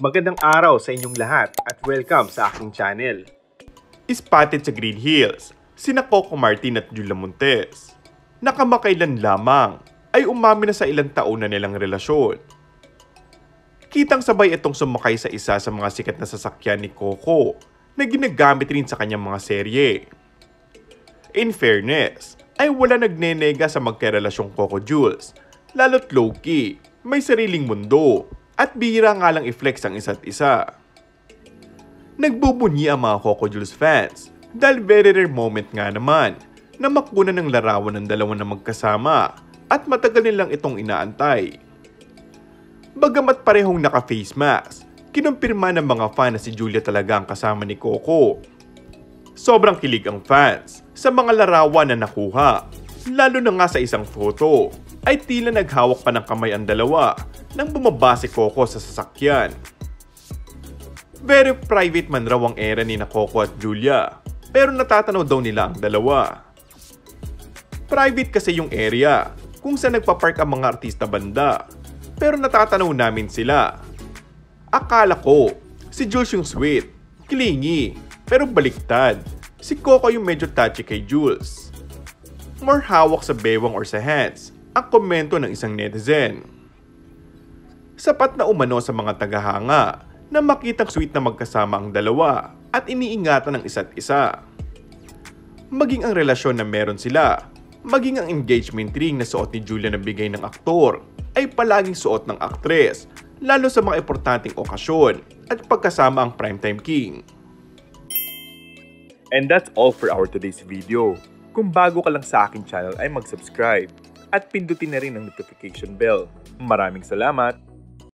Magandang araw sa inyong lahat at welcome sa aking channel. Spotted sa Green Hills, sina Coco Martin at Julia Montes. Nakamakailan lamang ay umamin na sa ilang taon na nilang relasyon. Kitang sabay itong sumakay sa isa sa mga sikat na sasakyan ni Coco na ginagamit rin sa kanyang mga serye. In fairness, ay wala nagnenega sa magkarelasyong Coco Jules, lalo't low-key, may sariling mundo at bihira nga lang i-flex ang isa't isa. Nagbubunyi ang mga Coco Jules fans dahil very rare moment nga naman na makunan ng larawan ng dalawa na magkasama at matagal nilang itong inaantay. Bagamat parehong naka-face mask, kinumpirma ng mga fan na si Julia talaga ang kasama ni Coco. Sobrang kilig ang fans sa mga larawan na nakuha, lalo na nga sa isang photo ay tila naghawak pa ng kamay ang dalawa nang bumaba si Coco sa sasakyan. Very private man raw ang era ni na Coco at Julia, pero natatanaw daw nila ang dalawa. Private kasi yung area kung saan nagpapark ang mga artista banda, pero natatanaw namin sila. Akala ko si Jules yung sweet, clingy, pero baliktad. Si Coco yung medyo touchy kay Jules. More hawak sa bewang or sa hands ang komento ng isang netizen. Sapat na umano sa mga tagahanga na makitang sweet na magkasama ang dalawa at iniingatan ng isa't isa. Maging ang relasyon na meron sila, maging ang engagement ring na suot ni Julia na bigay ng aktor ay palaging suot ng aktres, lalo sa mga importanteng okasyon at pagkasama ang Primetime King. And that's all for our today's video. Kung bago ka lang sa aking channel ay mag-subscribe at pindutin na rin ang notification bell. Maraming salamat!